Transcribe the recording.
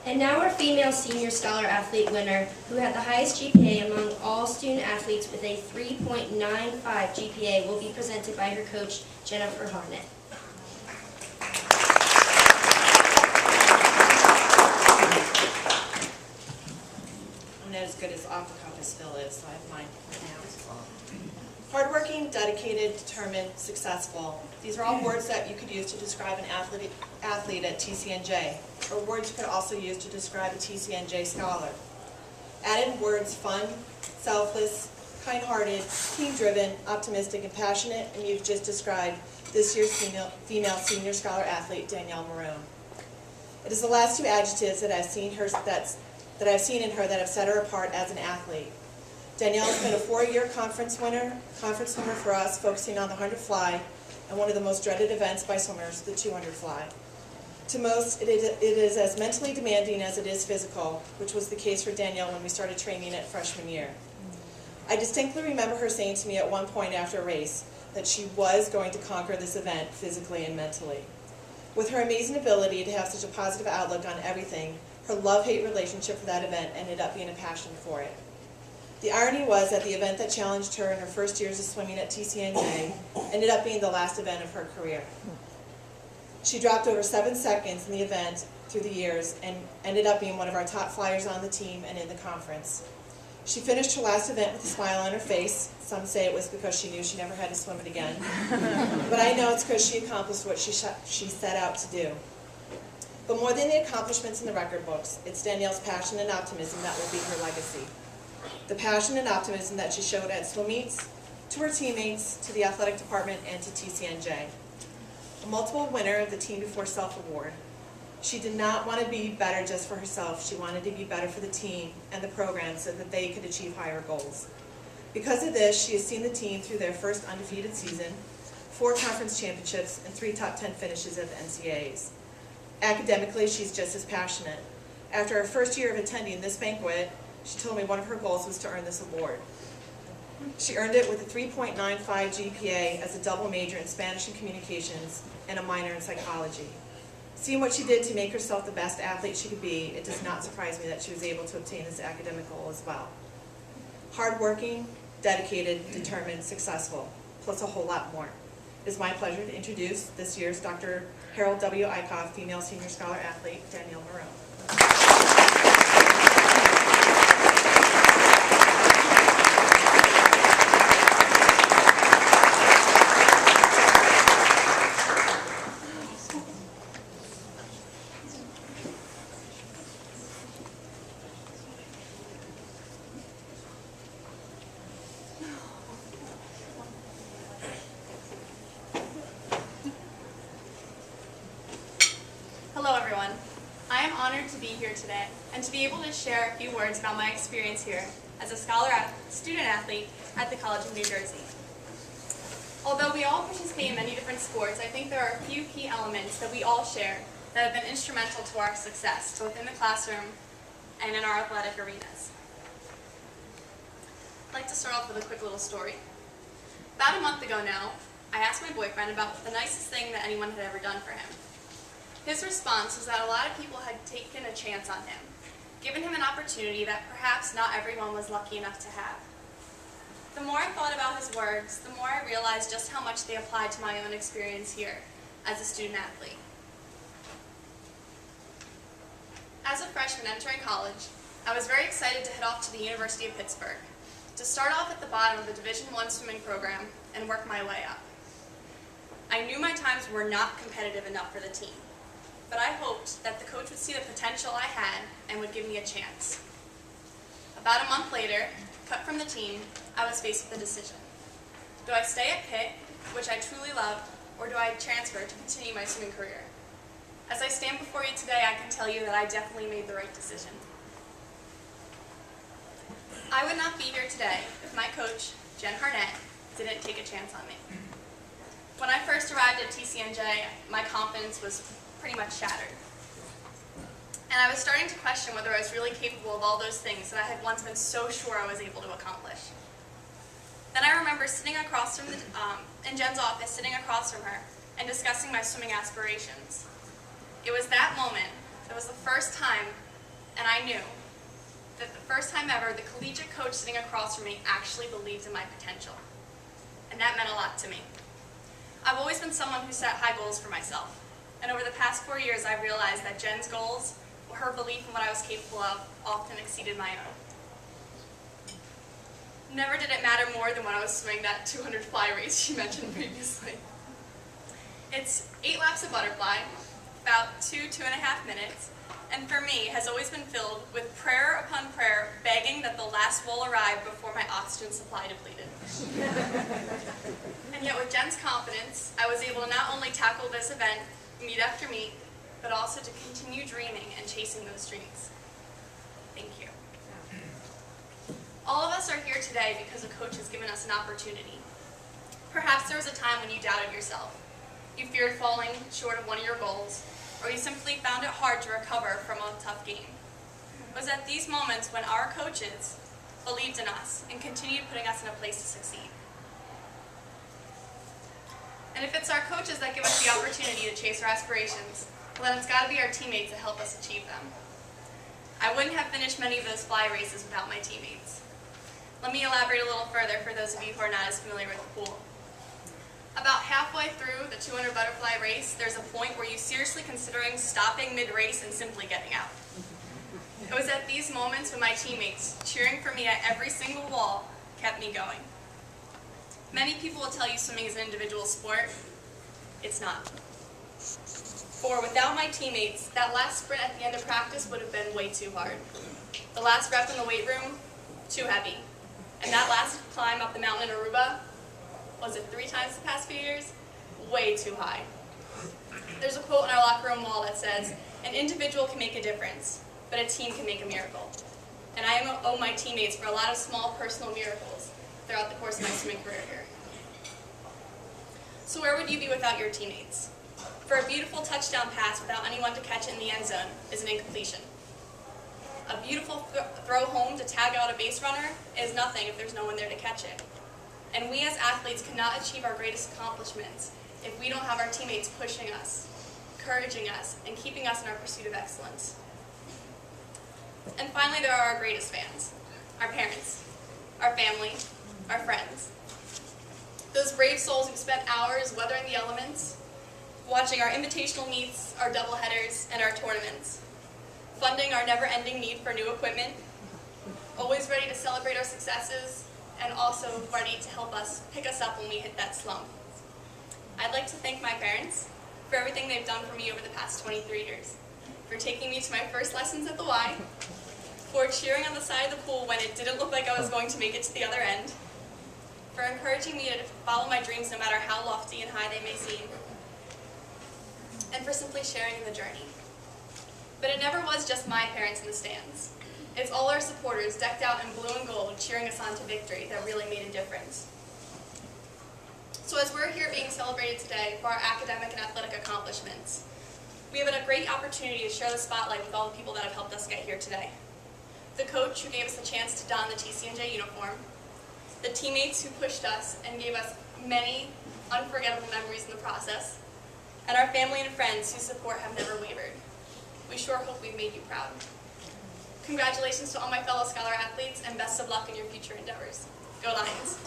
And now our female senior scholar athlete winner, who had the highest GPA among all student athletes with a 3.95 GPA, will be presented by her coach, Jennifer Harnett. I'm not as good as off the cuff as Phil is, so I have mine now. Hardworking, dedicated, determined, successful. These are all words that you could use to describe an athlete at TCNJ, or words you could also use to describe a TCNJ scholar. Added words fun, selfless, kind-hearted, team-driven, optimistic, and passionate, and you've just described this year's female senior scholar athlete, Danielle Maroon. It is the last two adjectives that I've seen in her that have set her apart as an athlete. Danielle has been a 4-year conference winner for us, focusing on the 100 fly, and one of the most dreaded events by swimmers, the 200 fly. To most, it is as mentally demanding as it is physical, which was the case for Danielle when we started training at freshman year. I distinctly remember her saying to me at one point after a race that she was going to conquer this event physically and mentally. With her amazing ability to have such a positive outlook on everything, her love-hate relationship for that event ended up being a passion for it. The irony was that the event that challenged her in her first years of swimming at TCNJ ended up being the last event of her career. She dropped over 7 seconds in the event through the years and ended up being one of our top flyers on the team and in the conference. She finished her last event with a smile on her face. Some say it was because she knew she never had to swim it again. But I know it's because she accomplished what she set out to do. But more than the accomplishments in the record books, it's Danielle's passion and optimism that will be her legacy. The passion and optimism that she showed at swim meets, to her teammates, to the athletic department, and to TCNJ. A multiple winner of the Team Before Self Award. She did not want to be better just for herself. She wanted to be better for the team and the program so that they could achieve higher goals. Because of this, she has seen the team through their first undefeated season, 4 conference championships, and 3 top 10 finishes at the NCAAs. Academically, she's just as passionate. After her first year of attending this banquet, she told me one of her goals was to earn this award. She earned it with a 3.95 GPA as a double major in Spanish and Communications and a minor in psychology. Seeing what she did to make herself the best athlete she could be, it does not surprise me that she was able to obtain this academic goal as well. Hardworking, dedicated, determined, successful, plus a whole lot more. It is my pleasure to introduce this year's Dr. Harold W. Eichhoff Female Senior Scholar Athlete, Danielle Maroon. Hello everyone. I am honored to be here today and to be able to share a few words about my experience here as a student athlete at the College of New Jersey. Although we all participate in many different sports, I think there are a few key elements that we all share that have been instrumental to our success, both in the classroom and in our athletic arenas. I'd like to start off with a quick little story. About a month ago now, I asked my boyfriend about the nicest thing that anyone had ever done for him. His response was that a lot of people had taken a chance on him, given him an opportunity that perhaps not everyone was lucky enough to have. The more I thought about his words, the more I realized just how much they applied to my own experience here as a student athlete. As a freshman entering college, I was very excited to head off to the University of Pittsburgh, to start off at the bottom of the Division I swimming program and work my way up. I knew my times were not competitive enough for the team, but I hoped that the coach would see the potential I had and would give me a chance. About a month later, cut from the team, I was faced with a decision. Do I stay at Pitt, which I truly love, or do I transfer to continue my swimming career? As I stand before you today, I can tell you that I definitely made the right decision. I would not be here today if my coach, Jen Harnett, didn't take a chance on me. When I first arrived at TCNJ, my confidence was pretty much shattered. And I was starting to question whether I was really capable of all those things that I had once been so sure I was able to accomplish. Then I remember sitting across from in Jen's office, sitting across from her, and discussing my swimming aspirations. It was that moment, it was the first time and I knew that the first time ever, the collegiate coach sitting across from me actually believed in my potential. And that meant a lot to me. I've always been someone who set high goals for myself. And over the past 4 years, I've realized that Jen's goals, or her belief in what I was capable of, often exceeded my own. Never did it matter more than when I was swimming that 200 fly race she mentioned previously. It's 8 laps of butterfly, about 2.5 minutes, and for me has always been filled with prayer upon prayer, begging that the last wall arrive before my oxygen supply depleted. And yet with Jen's confidence, I was able to not only tackle this event meet after meet, but also to continue dreaming and chasing those dreams. Thank you. All of us are here today because a coach has given us an opportunity. Perhaps there was a time when you doubted yourself. You feared falling short of one of your goals, or you simply found it hard to recover from a tough game. It was at these moments when our coaches believed in us and continued putting us in a place to succeed. And if it's our coaches that give us the opportunity to chase our aspirations, well, then it's got to be our teammates that help us achieve them. I wouldn't have finished many of those fly races without my teammates. Let me elaborate a little further for those of you who are not as familiar with the pool. About halfway through the 200 butterfly race, there's a point where you're seriously considering stopping mid-race and simply getting out. It was at these moments when my teammates, cheering for me at every single wall, kept me going. Many people will tell you swimming is an individual sport. It's not. For without my teammates, that last sprint at the end of practice would have been way too hard. The last rep in the weight room, too heavy. And that last climb up the mountain in Aruba, was it 3 times the past few years? Way too high. There's a quote on our locker room wall that says, "An individual can make a difference, but a team can make a miracle." And I owe my teammates for a lot of small personal miracles throughout the course of my swimming career here. So where would you be without your teammates? For a beautiful touchdown pass without anyone to catch it in the end zone is an incompletion. A beautiful throw home to tag out a base runner is nothing if there's no one there to catch it. And we as athletes cannot achieve our greatest accomplishments if we don't have our teammates pushing us, encouraging us, and keeping us in our pursuit of excellence. And finally, there are our greatest fans, our parents, our family, our friends. Those brave souls who spent hours weathering the elements, watching our invitational meets, our doubleheaders, and our tournaments, funding our never-ending need for new equipment, always ready to celebrate our successes, and also ready to help us pick us up when we hit that slump. I'd like to thank my parents for everything they've done for me over the past 23 years, for taking me to my first lessons at the Y, for cheering on the side of the pool when it didn't look like I was going to make it to the other end, for encouraging me to follow my dreams no matter how lofty and high they may seem, and for simply sharing in the journey. But it never was just my parents in the stands. It's all our supporters decked out in blue and gold cheering us on to victory that really made a difference. So as we're here being celebrated today for our academic and athletic accomplishments, we have a great opportunity to share the spotlight with all the people that have helped us get here today. The coach who gave us the chance to don the TCNJ uniform, the teammates who pushed us and gave us many unforgettable memories in the process, and our family and friends whose support have never wavered. We sure hope we've made you proud. Congratulations to all my fellow Scholar athletes, and best of luck in your future endeavors. Go Lions!